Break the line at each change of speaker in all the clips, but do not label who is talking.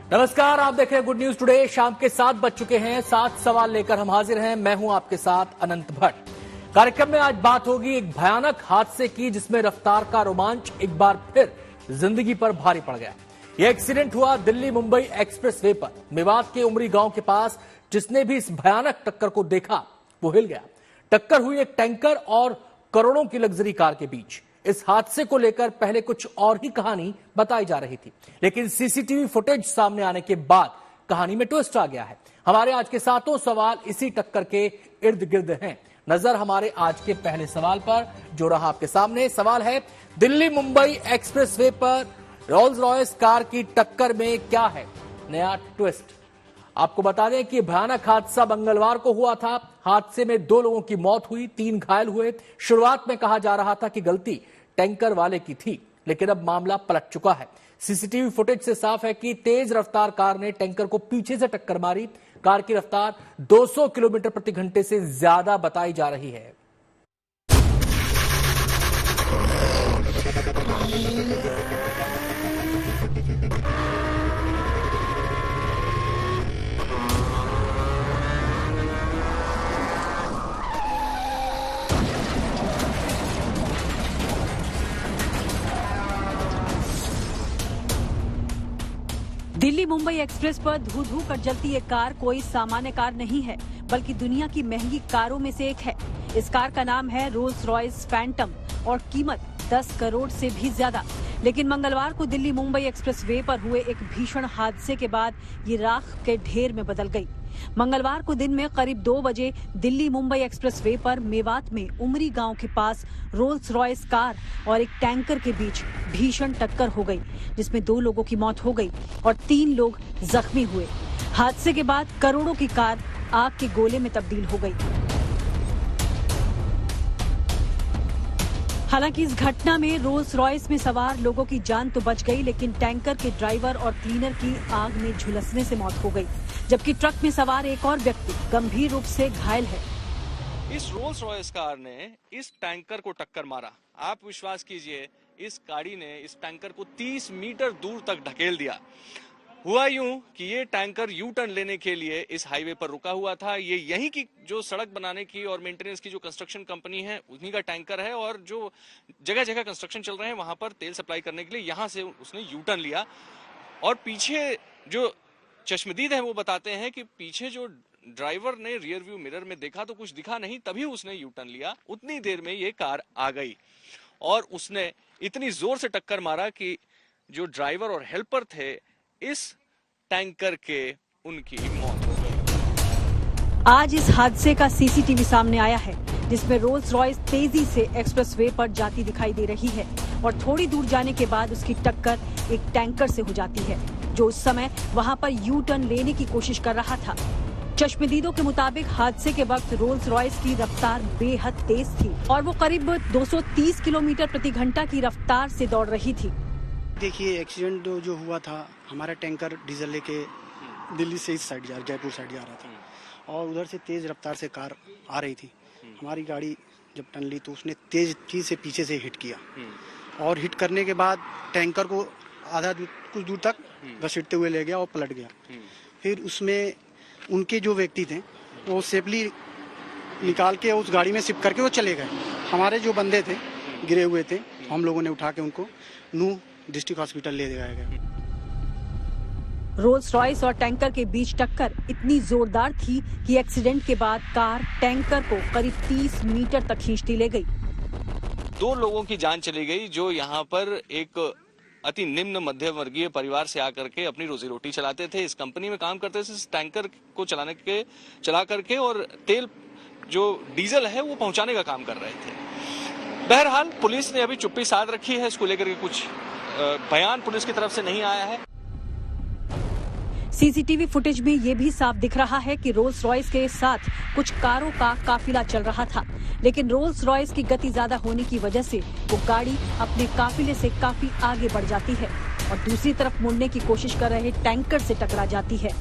नमस्कार, आप देख रहे हैं गुड न्यूज टुडे। शाम के 7 बज चुके हैं। 7 सवाल लेकर हम हाजिर हैं। मैं हूं आपके साथ अनंत भट्ट। कार्यक्रम में आज बात होगी एक भयानक हादसे की, जिसमें रफ्तार का रोमांच एक बार फिर जिंदगी पर भारी पड़ गया। यह एक्सीडेंट हुआ दिल्ली मुंबई एक्सप्रेस वे पर, मेवात के उमरी गांव के पास। जिसने भी इस भयानक टक्कर को देखा वो हिल गया। टक्कर हुई एक टैंकर और करोड़ों की लग्जरी कार के बीच। इस हादसे को लेकर पहले कुछ और ही कहानी बताई जा रही थी, लेकिन सीसीटीवी फुटेज सामने आने के बाद कहानी में ट्विस्ट आ गया है। हमारे आज के 7 सवाल इसी टक्कर के इर्द गिर्द हैं। नजर हमारे आज के पहले सवाल पर, जो रहा आपके सामने। सवाल है, दिल्ली मुंबई एक्सप्रेस वे पर रोल्स रॉयस कार की टक्कर में क्या है नया ट्विस्ट। आपको बता दें कि भयानक हादसा मंगलवार को हुआ था। हादसे में 2 लोगों की मौत हुई, 3 घायल हुए। शुरुआत में कहा जा रहा था कि गलती टैंकर वाले की थी, लेकिन अब मामला पलट चुका है। सीसीटीवी फुटेज से साफ है कि तेज रफ्तार कार ने टैंकर को पीछे से टक्कर मारी। कार की रफ्तार 200 किलोमीटर प्रति घंटे से ज्यादा बताई जा रही है।
दिल्ली मुंबई एक्सप्रेस पर धू धू कर जलती ये कार कोई सामान्य कार नहीं है, बल्कि दुनिया की महंगी कारों में से एक है। इस कार का नाम है रोल्स रॉयस फैंटम और कीमत 10 करोड़ से भी ज्यादा। लेकिन मंगलवार को दिल्ली मुंबई एक्सप्रेस वे पर हुए एक भीषण हादसे के बाद ये राख के ढेर में बदल गई। मंगलवार को दिन में करीब 2 बजे दिल्ली मुंबई एक्सप्रेस वे पर मेवात में उमरी गांव के पास रोल्स रॉयस कार और एक टैंकर के बीच भीषण टक्कर हो गई, जिसमें 2 लोगों की मौत हो गई और 3 लोग जख्मी हुए। हादसे के बाद करोड़ों की कार आग के गोले में तब्दील हो गई। हालांकि इस घटना में रोल्स रॉयस में सवार लोगों की जान तो बच गई, लेकिन टैंकर के ड्राइवर और क्लीनर की आग में झुलसने से मौत हो गई, जबकि ट्रक में सवार एक और व्यक्ति गंभीर रूप से घायल है।
इस रोल्स रॉयस कार ने इस टैंकर को टक्कर मारा। आप विश्वास कीजिए, इस गाड़ी ने इस टैंकर को 30 मीटर दूर तक ढकेल दिया। हुआ यूं कि ये टैंकर यू टर्न लेने के लिए इस हाईवे पर रुका हुआ था। ये यहीं की जो सड़क बनाने की और मेंटेनेंस की जो कंस्ट्रक्शन कंपनी है, उन्हीं का टैंकर है, और जो जगह जगह कंस्ट्रक्शन चल रहे हैं वहां पर तेल सप्लाई करने के लिए यहां से उसने यू टर्न लिया। और पीछे जो चश्मदीद है वो बताते हैं कि पीछे जो ड्राइवर ने रियर व्यू मिरर में देखा तो कुछ दिखा नहीं, तभी उसने यू टर्न लिया। उतनी देर में ये कार आ गई और उसने इतनी जोर से टक्कर मारा कि जो ड्राइवर और हेल्पर थे इस टैंकर के, उनकी मौत हो गई।
आज इस हादसे का सीसीटीवी सामने आया है, जिसमें रोल्स रॉयस तेजी से एक्सप्रेसवे पर जाती दिखाई दे रही है और थोड़ी दूर जाने के बाद उसकी टक्कर एक टैंकर से हो जाती है, जो उस समय वहां पर यू टर्न लेने की कोशिश कर रहा था। चश्मदीदों के मुताबिक हादसे के वक्त रोल्स रॉयस की रफ्तार बेहद तेज थी और वो करीब 230 किलोमीटर प्रति घंटा की रफ्तार से दौड़ रही थी।
देखिए, एक्सीडेंट जो हुआ था, हमारा टैंकर डीजल लेके दिल्ली से इस साइड जयपुर साइड जा रहा था और उधर से तेज रफ्तार से कार आ रही थी। हमारी गाड़ी जब टर्न ली तो उसने तेज चीज से पीछे से हिट किया और हिट करने के बाद टैंकर को कुछ दूर तक घसीटते हुए ले गया और पलट गया। फिर उसमें उनके जो व्यक्ति थे वो सेफली निकाल के उस गाड़ी में शिफ्ट करके वो चले गए। हमारे जो बंदे थे गिरे हुए थे, हम लोगों ने उठा के उनको नूह डिस्ट्रिक्ट हॉस्पिटल ले गया गया।
रोल्स रॉयस और टैंकर के बीच टक्कर इतनी जोरदार थी कि एक्सीडेंट के बाद कार टैंकर को करीब 30 मीटर तक खींचती ले गई।
2 लोगों की जान चली गई जो यहाँ पर एक अति निम्न मध्यम वर्गीय परिवार से आकर के अपनी रोजी रोटी चलाते थे। इस कंपनी में काम करते थे, इस टैंकर को चला करके और तेल जो डीजल है वो पहुंचाने का काम कर रहे थे। बहरहाल पुलिस ने अभी चुप्पी साध रखी है। इसको लेकर के कुछ बयान पुलिस की तरफ से नहीं आया है।
सीसीटीवी फुटेज में ये भी साफ दिख रहा है कि रोल्स रॉयस के साथ कुछ कारों का काफिला चल रहा था, लेकिन रोल्स रॉयस की गति ज्यादा होने की वजह से वो गाड़ी अपने काफिले से काफी आगे बढ़ जाती है और दूसरी तरफ मुड़ने की कोशिश कर रहे टैंकर से टकरा जाती है।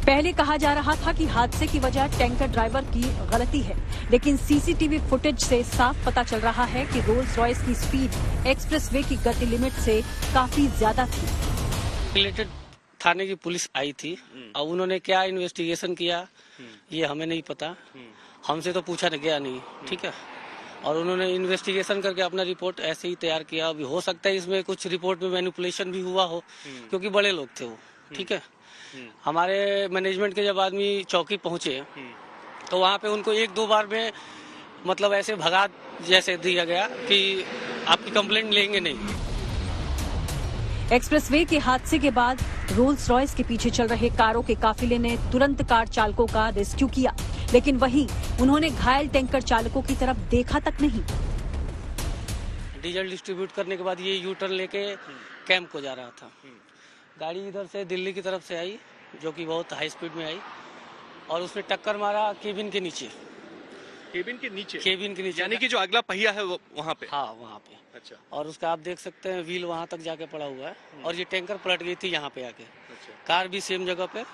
पहले कहा जा रहा था कि हादसे की वजह टैंकर ड्राइवर की गलती है, लेकिन सीसीटीवी फुटेज से साफ पता चल रहा है कि रोल्स रॉयस की स्पीड एक्सप्रेसवे की गति लिमिट से काफी ज्यादा थी।
रिलेटेड थाने की पुलिस आई थी। अब उन्होंने क्या इन्वेस्टिगेशन किया ये हमें नहीं पता, हमसे तो पूछा गया नहीं, ठीक है। और उन्होंने इन्वेस्टिगेशन करके अपना रिपोर्ट ऐसे ही तैयार किया। अभी हो सकता है इसमें कुछ रिपोर्ट में मैनिपुलेशन भी हुआ हो, क्योंकि बड़े लोग थे वो, ठीक है। हमारे मैनेजमेंट के जब आदमी चौकी पहुंचे तो वहाँ पे उनको 1-2 बार में मतलब ऐसे भगा जैसे दिया गया कि आपकी कंप्लेंट लेंगे नहीं।
एक्सप्रेसवे के हादसे के बाद रोल्स रॉयस के पीछे चल रहे कारों के काफिले ने तुरंत कार चालकों का रेस्क्यू किया, लेकिन वहीं उन्होंने घायल टैंकर चालकों की तरफ देखा तक नहीं।
डीजल डिस्ट्रीब्यूट करने के बाद ये यू टर्न लेके कैंप को जा रहा था। गाड़ी इधर से दिल्ली की तरफ से आई, जो कि बहुत हाई स्पीड में आई, और उसने टक्कर मारा केबिन के नीचे।
केबिन के नीचे? केबिन के नीचे,
यानी कि जो अगला पहिया है वो वहाँ पे?
हाँ, वहाँ पे।
अच्छा। और उसका आप देख सकते हैं व्हील वहाँ तक जाके पड़ा हुआ है, और ये टैंकर पलट गई थी यहाँ पे आके। अच्छा। कार भी सेम जगह पे,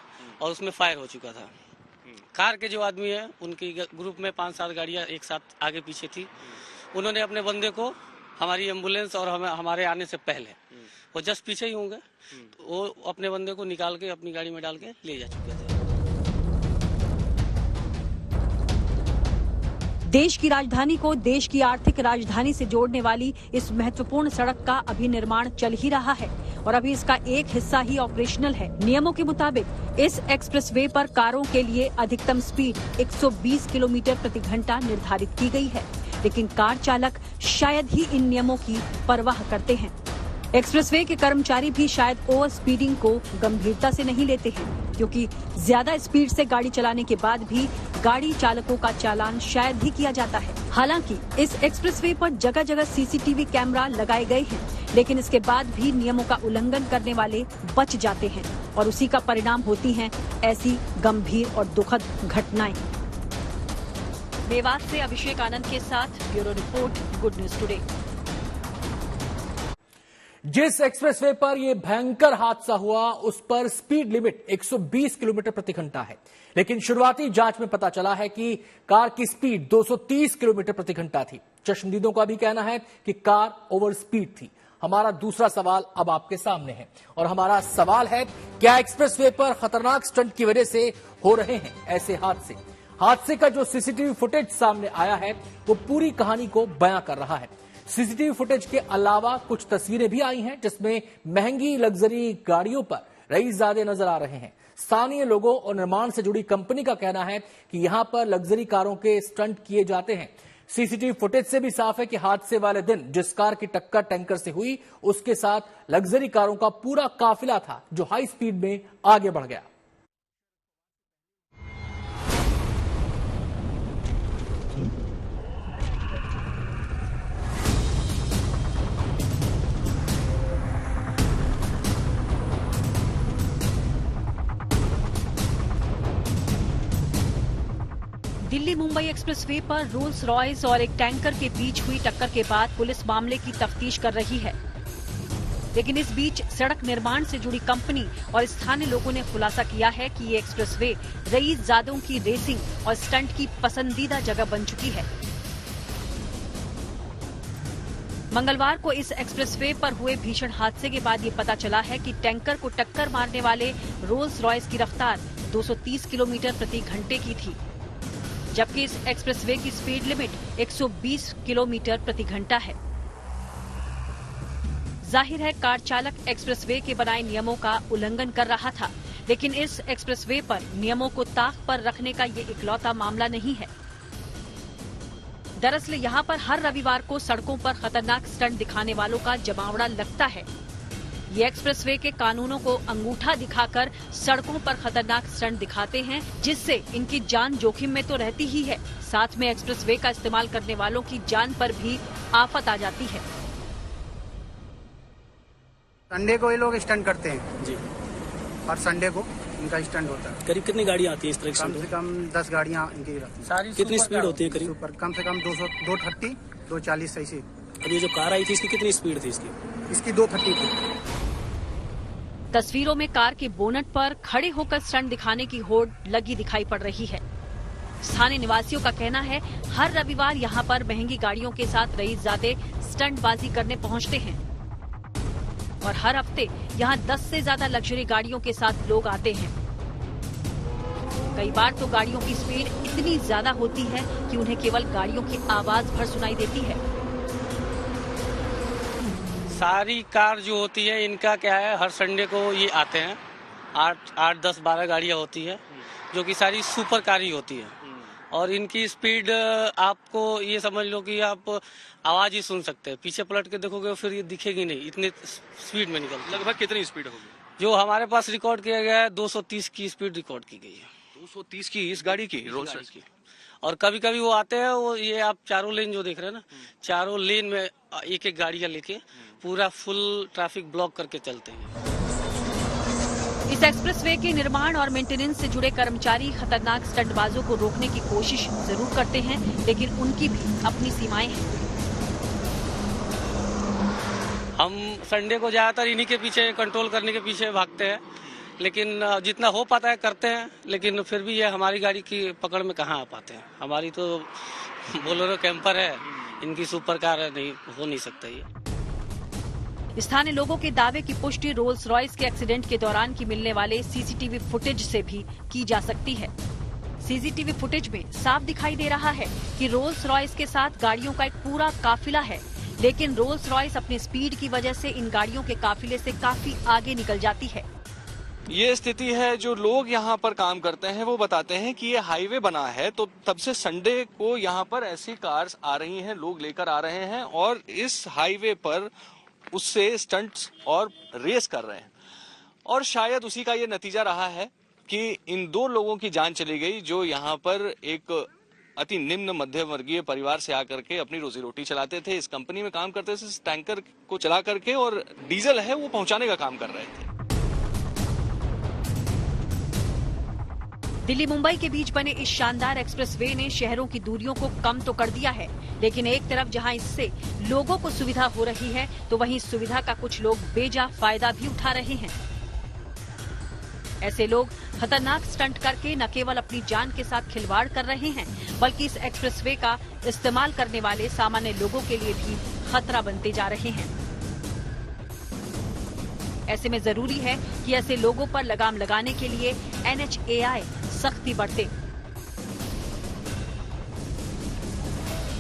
और उसमें फायर हो चुका था। कार के जो आदमी है उनकी ग्रुप में 5-7 गाड़ियाँ एक साथ आगे पीछे थी। उन्होंने अपने बंदे को हमारी एम्बुलेंस और हमारे आने से पहले, वो जस्ट पीछे ही होंगे, वो अपने बंदे को निकाल के अपनी गाड़ी में डाल के ले जा चुके थे।
देश की राजधानी को देश की आर्थिक राजधानी से जोड़ने वाली इस महत्वपूर्ण सड़क का अभी निर्माण चल ही रहा है और अभी इसका एक हिस्सा ही ऑपरेशनल है। नियमों के मुताबिक इस एक्सप्रेसवे पर कारों के लिए अधिकतम स्पीड 120 किलोमीटर प्रति घंटा निर्धारित की गई है, लेकिन कार चालक शायद ही इन नियमों की परवाह करते हैं। एक्सप्रेसवे के कर्मचारी भी शायद ओवर स्पीडिंग को गंभीरता से नहीं लेते हैं, क्योंकि ज्यादा स्पीड से गाड़ी चलाने के बाद भी गाड़ी चालकों का चालान शायद ही किया जाता है। हालांकि इस एक्सप्रेसवे पर जगह जगह सीसीटीवी कैमरा लगाए गए हैं, लेकिन इसके बाद भी नियमों का उल्लंघन करने वाले बच जाते हैं और उसी का परिणाम होती हैं ऐसी गंभीर और दुखद घटनाएं। मेवात से अभिषेक आनंद के साथ bureau report, good news today.
जिस एक्सप्रेसवे पर यह भयंकर हादसा हुआ उस पर स्पीड लिमिट 120 किलोमीटर प्रति घंटा है, लेकिन शुरुआती जांच में पता चला है कि कार की स्पीड 230 किलोमीटर प्रति घंटा थी। चश्मदीदों का भी कहना है कि कार ओवर स्पीड थी। हमारा दूसरा सवाल अब आपके सामने है और हमारा सवाल है, क्या एक्सप्रेसवे पर खतरनाक स्टंट की वजह से हो रहे हैं ऐसे हादसे? हादसे का जो सीसीटीवी फुटेज सामने आया है वो पूरी कहानी को बयां कर रहा है। सीसीटीवी फुटेज के अलावा कुछ तस्वीरें भी आई हैं जिसमें महंगी लग्जरी गाड़ियों पर रईसजादे नजर आ रहे हैं। स्थानीय लोगों और निर्माण से जुड़ी कंपनी का कहना है कि यहां पर लग्जरी कारों के स्टंट किए जाते हैं। सीसीटीवी फुटेज से भी साफ है कि हादसे वाले दिन जिस कार की टक्कर टैंकर से हुई उसके साथ लग्जरी कारों का पूरा काफिला था जो हाई स्पीड में आगे बढ़ गया।
दिल्ली मुंबई एक्सप्रेसवे पर रोल्स रॉयस और एक टैंकर के बीच हुई टक्कर के बाद पुलिस मामले की तफ्तीश कर रही है, लेकिन इस बीच सड़क निर्माण से जुड़ी कंपनी और स्थानीय लोगों ने खुलासा किया है कि ये एक्सप्रेसवे रईसजादों की रेसिंग और स्टंट की पसंदीदा जगह बन चुकी है। मंगलवार को इस एक्सप्रेसवे पर हुए भीषण हादसे के बाद ये पता चला है कि टैंकर को टक्कर मारने वाले रोल्स रॉयस की रफ्तार 230 किलोमीटर प्रति घंटे की थी, जबकि इस एक्सप्रेसवे की स्पीड लिमिट 120 किलोमीटर प्रति घंटा है। जाहिर है कार चालक एक्सप्रेसवे के बनाए नियमों का उल्लंघन कर रहा था, लेकिन इस एक्सप्रेसवे पर नियमों को ताक पर रखने का ये इकलौता मामला नहीं है। दरअसल यहाँ पर हर रविवार को सड़कों पर खतरनाक स्टंट दिखाने वालों का जमावड़ा लगता है। ये एक्सप्रेसवे के कानूनों को अंगूठा दिखाकर सड़कों पर खतरनाक स्टंट दिखाते हैं, जिससे इनकी जान जोखिम में तो रहती ही है, साथ में एक्सप्रेसवे का इस्तेमाल करने वालों की जान पर भी आफत आ जाती है।
संडे को ये लोग स्टंट करते हैं जी, और संडे को इनका स्टंट होता है।
करीब कितनी गाड़ियाँ आती हैं इस तरह की?
कम से कम 10 गाड़ियाँ इनकी रहती हैं।
सारी कितनी स्पीड होती है करीब?
पर कम से कम 230, 240 ऐसी।
अब ये जो कार आई थी इसकी कितनी स्पीड थी?
इसकी 230 थी।
तस्वीरों में कार के बोनट पर खड़े होकर स्टंट दिखाने की होड़ लगी दिखाई पड़ रही है। स्थानीय निवासियों का कहना है हर रविवार यहाँ पर महंगी गाड़ियों के साथ रईसजादे स्टंटबाजी करने पहुँचते हैं और हर हफ्ते यहाँ 10 से ज्यादा लग्जरी गाड़ियों के साथ लोग आते हैं। कई बार तो गाड़ियों की स्पीड इतनी ज्यादा होती है कि उन्हें केवल गाड़ियों की आवाज भर सुनाई देती है।
सारी कार जो होती है इनका क्या है, हर संडे को ये आते हैं। 8, 10, 12 गाड़ियां होती है जो कि सारी सुपर कार ही होती है और इनकी स्पीड आपको ये समझ लो कि आप आवाज ही सुन सकते हैं। पीछे पलट के देखोगे फिर ये दिखेगी नहीं, इतने स्पीड में निकलती है।
लगभग कितनी स्पीड होगी?
जो हमारे पास रिकॉर्ड किया गया है 230 की स्पीड रिकॉर्ड की गई है।
230 की इस गाड़ी की, रोल्स रॉयस की।
और कभी कभी वो आते हैं, वो ये आप चारों लेन जो देख रहे हैं ना, चारों लेन में एक एक गाड़ियां लेके पूरा फुल ट्रैफिक ब्लॉक करके चलते हैं।
इस एक्सप्रेसवे के निर्माण और मेंटेनेंस से जुड़े कर्मचारी खतरनाक स्टंटबाजों को रोकने की कोशिश जरूर करते हैं, लेकिन उनकी भी अपनी सीमाएं हैं।
हम संडे को ज्यादातर इन्हीं के पीछे, कंट्रोल करने के पीछे भागते हैं, लेकिन जितना हो पाता है करते हैं, लेकिन फिर भी ये हमारी गाड़ी की पकड़ में कहाँ आ पाते हैं। हमारी तो बोलेरो कैंपर है, इनकी सुपर कार है, नहीं हो नहीं सकता ये।
स्थानीय लोगों के दावे की पुष्टि रोल्स रॉयस के एक्सीडेंट के दौरान की मिलने वाले सीसीटीवी फुटेज से भी की जा सकती है। सीसीटीवी फुटेज में साफ दिखाई दे रहा है कि रोल्स रॉयस के साथ गाड़ियों का एक पूरा काफिला है, लेकिन रोल्स रॉयस अपनी स्पीड की वजह से इन गाड़ियों के काफिले से काफी आगे निकल जाती है।
ये स्थिति है। जो लोग यहाँ पर काम करते हैं वो बताते हैं कि ये हाईवे बना है तो तब से संडे को यहाँ पर ऐसी कार्स आ रही हैं, लोग लेकर आ रहे हैं और इस हाईवे पर उससे स्टंट्स और रेस कर रहे हैं। और शायद उसी का ये नतीजा रहा है कि इन 2 लोगों की जान चली गई जो यहाँ पर एक अति निम्न मध्यम वर्गीय परिवार से आकर के अपनी रोजी रोटी चलाते थे। इस कंपनी में काम करते थे, इस टैंकर को चला करके, और डीजल है वो पहुंचाने का काम कर रहे थे।
दिल्ली मुंबई के बीच बने इस शानदार एक्सप्रेसवे ने शहरों की दूरियों को कम तो कर दिया है, लेकिन एक तरफ जहां इससे लोगों को सुविधा हो रही है तो वहीं इस सुविधा का कुछ लोग बेजा फायदा भी उठा रहे हैं। ऐसे लोग खतरनाक स्टंट करके न केवल अपनी जान के साथ खिलवाड़ कर रहे हैं, बल्कि इस एक्सप्रेसवे का इस्तेमाल करने वाले सामान्य लोगों के लिए भी खतरा बनते जा रहे हैं। ऐसे में जरूरी है कि ऐसे लोगों पर लगाम लगाने के लिए NHAI सख्ती बरते।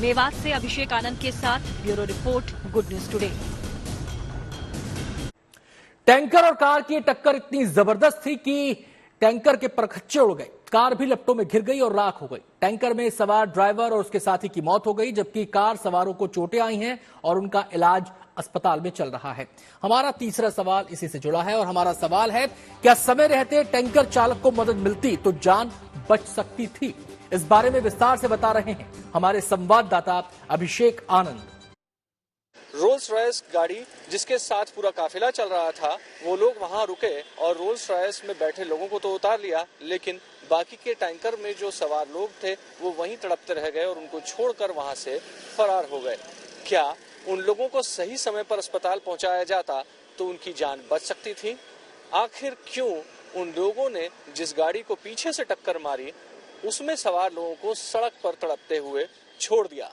मेवात से अभिषेक आनंद के साथ bureau report, good news today.
Tanker और कार की टक्कर इतनी जबरदस्त थी कि टैंकर के परखच्चे उड़ गए, कार भी लपटों में घिर गई और राख हो गई। टैंकर में सवार ड्राइवर और उसके साथी की मौत हो गई, जबकि कार सवारों को चोटें आई हैं और उनका इलाज अस्पताल में चल रहा है। हमारा तीसरा सवाल इसी से जुड़ा है और हमारा सवाल है, क्या समय रहते टैंकर चालक को मदद मिलती तो जान बच सकती थी? इस बारे में विस्तार से बता रहे हैं हमारे संवाददाता अभिषेक आनंद।
रोल्स रॉयस गाड़ी जिसके साथ पूरा काफिला चल रहा था, वो लोग वहां रुके और रोल्स रॉयस में बैठे लोगों को तो उतार लिया, लेकिन बाकी के टैंकर में जो सवार लोग थे वो वहीं तड़पते रह गए और उनको छोड़कर वहां से फरार हो गए। क्या उन लोगों को सही समय पर अस्पताल पहुंचाया जाता तो उनकी जान बच सकती थी? आखिर क्यों उन लोगों ने जिस गाड़ी को पीछे से टक्कर मारी उसमें सवार लोगों को सड़क पर तड़पते हुए छोड़ दिया?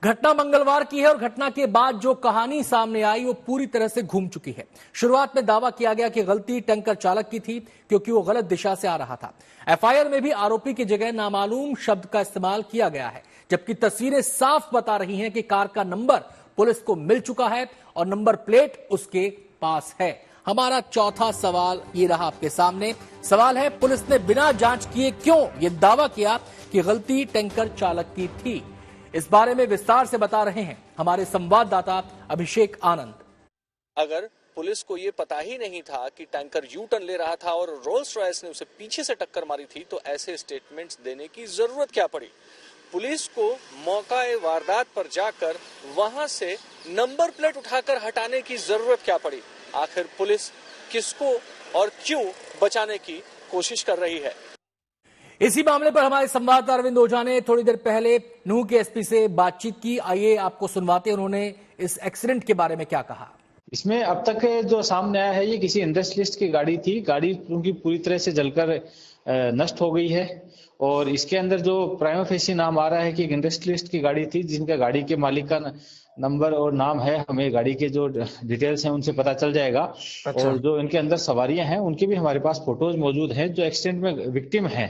घटना मंगलवार की है और घटना के बाद जो कहानी सामने आई वो पूरी तरह से घूम चुकी है। शुरुआत में दावा किया गया कि गलती टैंकर चालक की थी क्योंकि वो गलत दिशा से आ रहा था। FIR में भी आरोपी की जगह नामालूम शब्द का इस्तेमाल किया गया है, जबकि तस्वीरें साफ बता रही हैं कि कार का नंबर पुलिस को मिल चुका है और नंबर प्लेट उसके पास है। हमारा चौथा सवाल ये रहा आपके सामने। सवाल है, पुलिस ने बिना जांच किए क्यों ये दावा किया कि गलती टैंकर चालक की थी? इस बारे में विस्तार से बता रहे हैं हमारे संवाददाता अभिषेक आनंद।
अगर पुलिस को ये पता ही नहीं था कि टैंकर यू टर्न ले रहा था और रोल्स रॉयस ने उसे पीछे से टक्कर मारी थी, तो ऐसे स्टेटमेंट्स देने की जरूरत क्या पड़ी? पुलिस को मौका-ए वारदात पर जाकर वहां से नंबर प्लेट उठाकर हटाने की जरूरत क्या पड़ी? आखिर पुलिस किसको और क्यों बचाने की कोशिश कर रही है?
इसी मामले पर हमारे संवाददाता अरविंद ओझा ने थोड़ी देर पहले नूह के SP से बातचीत की। आइए आपको सुनवाते उन्होंने इस एक्सीडेंट के बारे में क्या कहा।
इसमें अब तक जो सामने आया है, ये किसी इंडस्ट्रियलिस्ट की गाड़ी थी। गाड़ी उनकी पूरी तरह से जलकर नष्ट हो गई है। और इसके अंदर जो प्राइमा फेसी नाम आ रहा है कि एक इंडस्ट्रियलिस्ट की गाड़ी थी, जिनका गाड़ी के मालिक का नंबर और नाम है, हमें गाड़ी के जो डिटेल्स हैं उनसे पता चल जाएगा।
अच्छा।
और जो इनके अंदर सवारियां हैं उनके भी हमारे पास फोटोज मौजूद हैं। जो एक्सीडेंट में विक्टिम हैं,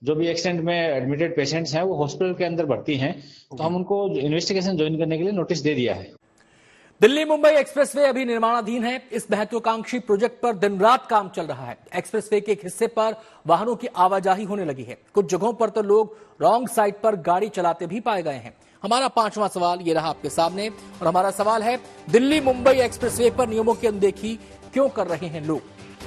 जो भी एक्सीडेंट में एडमिटेड पेशेंट्स हैं, वो हॉस्पिटल के अंदर भर्ती हैं, तो हम उनको इन्वेस्टिगेशन ज्वाइन करने के लिए नोटिस दे दिया है।
दिल्ली मुंबई एक्सप्रेसवे अभी निर्माणाधीन है। इस महत्वाकांक्षी प्रोजेक्ट पर दिन रात काम चल रहा है। एक्सप्रेसवे के एक हिस्से पर वाहनों की आवाजाही होने लगी है। कुछ जगहों पर तो लोग रॉन्ग साइड पर गाड़ी चलाते भी पाए गए हैं। हमारा 5वां सवाल ये रहा आपके सामने, और हमारा सवाल है, दिल्ली मुंबई एक्सप्रेसवे पर नियमों की अनदेखी क्यों कर रहे हैं लोग?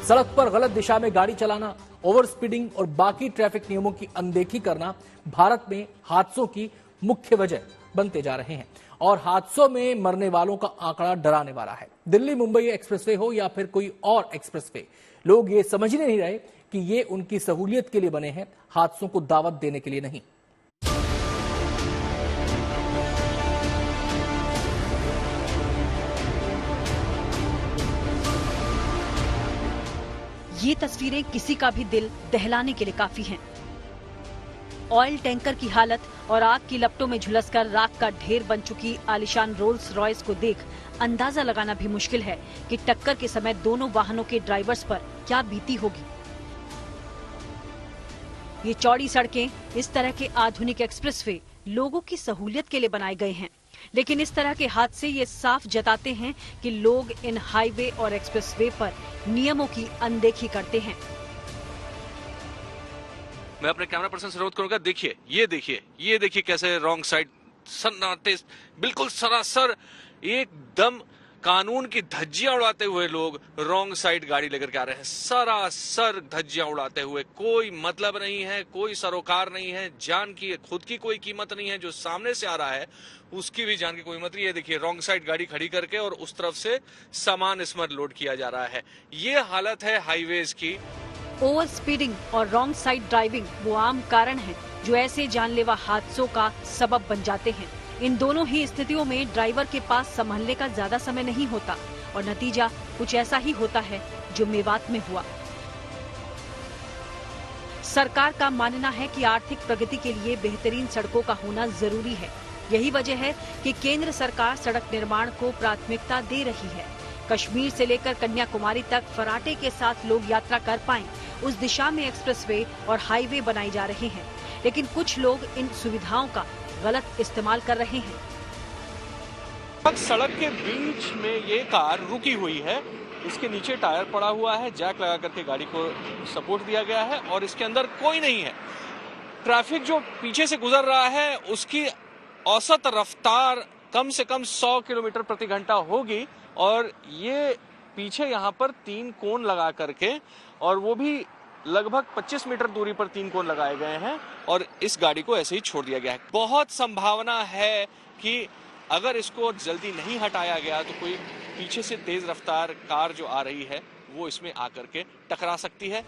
सड़क पर गलत दिशा में गाड़ी चलाना, ओवर स्पीडिंग और बाकी ट्रैफिक नियमों की अनदेखी करना भारत में हादसों की मुख्य वजह बनते जा रहे हैं, और हादसों में मरने वालों का आंकड़ा डराने वाला है। दिल्ली मुंबई एक्सप्रेसवे हो या फिर कोई और एक्सप्रेसवे, लोग ये समझ नहीं रहे कि ये उनकी सहूलियत के लिए बने हैं, हादसों को दावत देने के लिए नहीं।
ये तस्वीरें किसी का भी दिल दहलाने के लिए काफी हैं। ऑयल टैंकर की हालत और आग की लपटों में झुलसकर राख का ढेर बन चुकी आलीशान रोल्स रॉयस को देख अंदाजा लगाना भी मुश्किल है कि टक्कर के समय दोनों वाहनों के ड्राइवर्स पर क्या बीती होगी। ये चौड़ी सड़कें, इस तरह के आधुनिक एक्सप्रेसवे लोगों की सहूलियत के लिए बनाए गए हैं, लेकिन इस तरह के हादसे ये साफ जताते हैं कि लोग इन हाईवे और एक्सप्रेसवे पर नियमों की अनदेखी करते हैं।
मैं अपने कैमरा पर्सन से अनुरोध करूंगा, ये देखिए कैसे रॉन्ग साइड सन्नाटे, बिल्कुल सरासर एकदम कानून की धज्जियां उड़ाते हुए लोग रॉन्ग साइड गाड़ी लेकर के आ रहे हैं। सरासर धज्जियां उड़ाते हुए, कोई मतलब नहीं है, कोई सरोकार नहीं है, जान की खुद की कोई कीमत नहीं है, जो सामने से आ रहा है उसकी भी जान की कोई कीमत नहीं है। देखिए रॉन्ग साइड गाड़ी खड़ी करके और उस तरफ से सामान इसमें लोड किया जा रहा है। ये हालत है हाईवेज की।
ओवर स्पीडिंग और रॉन्ग साइड ड्राइविंग वो आम कारण हैं जो ऐसे जानलेवा हादसों का सबब बन जाते हैं। इन दोनों ही स्थितियों में ड्राइवर के पास संभलने का ज्यादा समय नहीं होता और नतीजा कुछ ऐसा ही होता है जो मेवात में हुआ। सरकार का मानना है कि आर्थिक प्रगति के लिए बेहतरीन सड़कों का होना जरूरी है। यही वजह है कि केंद्र सरकार सड़क निर्माण को प्राथमिकता दे रही है। कश्मीर से लेकर कन्याकुमारी तक फराटे के साथ लोग यात्रा कर पाएं, उस दिशा में एक्सप्रेसवे और हाईवे बनाए जा रहे हैं, लेकिन कुछ लोग इन सुविधाओं का गलत इस्तेमाल कर रहे हैं।
सड़क के बीच में ये कार रुकी हुई है, इसके नीचे टायर पड़ा हुआ है, जैक लगा करके गाड़ी को सपोर्ट दिया गया है और इसके अंदर कोई नहीं है। ट्रैफिक जो पीछे से गुजर रहा है उसकी औसत रफ्तार कम से कम 100 किलोमीटर प्रति घंटा होगी, और ये पीछे यहाँ पर 3 कोन लगा करके, और वो भी लगभग 25 मीटर दूरी पर 3 कोन लगाए गए हैं, और इस गाड़ी को ऐसे ही छोड़ दिया गया है। बहुत संभावना है कि अगर इसको जल्दी नहीं हटाया गया तो कोई पीछे से तेज रफ्तार कार जो आ रही है वो इसमें आकर के टकरा सकती है।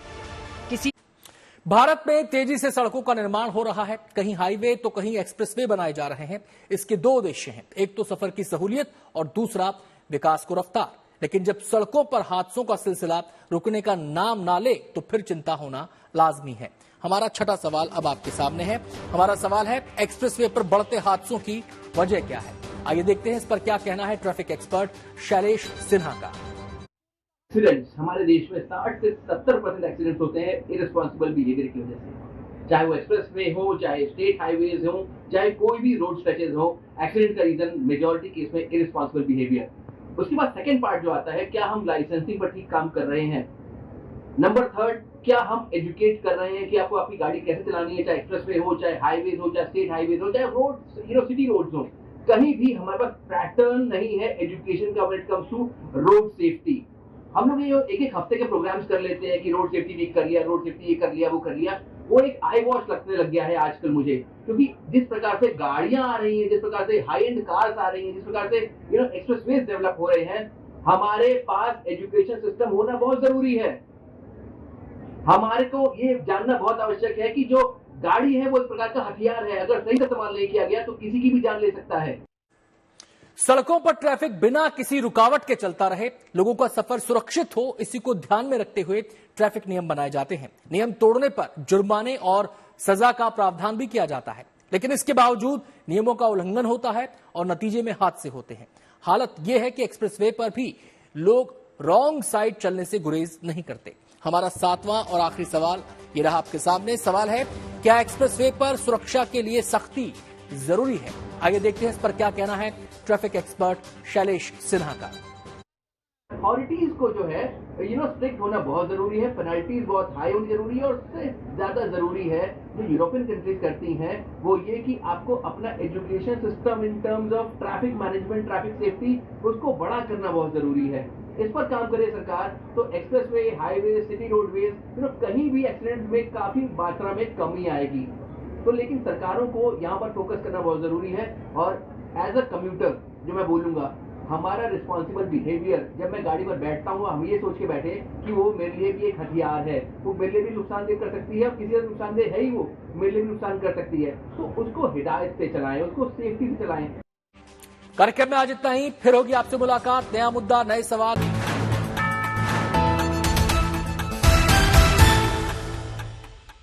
भारत में तेजी से सड़कों का निर्माण हो रहा है, कहीं हाईवे तो कहीं एक्सप्रेसवे बनाए जा रहे हैं। इसके 2 उद्देश्य हैं, एक तो सफर की सहूलियत और दूसरा विकास को रफ्तार। लेकिन जब सड़कों पर हादसों का सिलसिला रुकने का नाम ना ले तो फिर चिंता होना लाजमी है। हमारा 6वां सवाल अब आपके सामने है। हमारा सवाल है, एक्सप्रेसवे पर बढ़ते हादसों की वजह क्या है? आइए देखते हैं इस पर क्या कहना है ट्रैफिक एक्सपर्ट शैलेश सिन्हा का।
एक्सीडेंट्स हमारे देश में 60 से 70% एक्सीडेंट्स होते हैं इररिस्पांसिबल बिहेवियर की वजह से, चाहे वो एक्सप्रेसवे हो, चाहे स्टेट हाईवेज हो, चाहे कोई भी रोड स्ट्रेचेस हो। एक्सीडेंट का रीजन मेजॉरिटी केस में इररिस्पांसिबल बिहेवियर। उसके बाद सेकंड पार्ट जो आता है, क्या हम लाइसेंसिंग पर ठीक काम कर रहे हैं। नंबर 3, क्या हम एजुकेट कर रहे हैं कि आपको आपकी गाड़ी कैसे चलानी है, चाहे एक्सप्रेसवे हो, चाहे हाईवेज हो, चाहे स्टेट हाईवेज हो, चाहे रोड सिटी रोड्स हो। कहीं भी हमारे पास पैटर्न नहीं है एजुकेशन का when it comes to road safety. हम लोग ये एक हफ्ते के प्रोग्राम्स कर लेते हैं कि रोड सेफ्टी वीक कर लिया, रोड सेफ्टी ये कर लिया, वो कर लिया। वो एक आई वॉश लगने लग गया है आजकल मुझे, क्योंकि जिस प्रकार से गाड़ियां आ रही हैं, जिस प्रकार से हाई एंड कार्स आ रही हैं, जिस प्रकार से एक्सप्रेसवेज डेवलप हो रहे हैं, हमारे पास एजुकेशन सिस्टम होना बहुत जरूरी है। हमारे को ये जानना बहुत आवश्यक है कि जो गाड़ी है वो एक प्रकार का हथियार है, अगर सही इस्तेमाल नहीं किया गया तो किसी की भी जान ले सकता है।
सड़कों पर ट्रैफिक बिना किसी रुकावट के चलता रहे, लोगों का सफर सुरक्षित हो, इसी को ध्यान में रखते हुए ट्रैफिक नियम बनाए जाते हैं। नियम तोड़ने पर जुर्माने और सजा का प्रावधान भी किया जाता है, लेकिन इसके बावजूद नियमों का उल्लंघन होता है और नतीजे में हादसे होते हैं। हालत यह है कि एक्सप्रेसवे पर भी लोग रॉन्ग साइड चलने से गुरेज नहीं करते। हमारा 7वां और आखिरी सवाल ये रहा आपके सामने। सवाल है, क्या एक्सप्रेसवे पर सुरक्षा के लिए सख्ती जरूरी है? आइए देखते हैं इस पर क्या कहना है ट्रैफिक एक्सपर्ट शैलेश सिन्हा का।
अथॉरिटीज को जो है स्ट्रिक्ट होना बहुत जरूरी है, पेनल्टीज बहुत हाई होनी जरूरी है, और उससे ज्यादा जरूरी है जो यूरोपियन कंट्रीज करती हैं वो ये कि आपको अपना education system in terms of traffic management, traffic safety, उसको बड़ा करना बहुत जरूरी है। इस पर काम करे सरकार तो एक्सप्रेसवे, हाईवे, सिटी रोडवेज, कहीं भी एक्सीडेंट में काफी मात्रा में कमी आएगी। तो लेकिन सरकारों को यहाँ पर फोकस करना बहुत जरूरी है। और एज अ कम्यूटर जो मैं बोलूंगा, हमारा रिस्पॉन्सिबल बिहेवियर, जब मैं गाड़ी पर बैठता हूँ हम ये सोच के बैठे कि वो मेरे लिए भी एक हथियार है, वो मेरे लिए भी नुकसानदेह कर सकती है, और किसी का नुकसानदेह है ही वो मेरे लिए भी नुकसान कर सकती है। तो उसको हिदायत से चलाएं, उसको सेफ्टी से चलाएं।
कार्यक्रम में आज इतना ही, फिर होगी आपसे मुलाकात, नया मुद्दा, नए सवाल।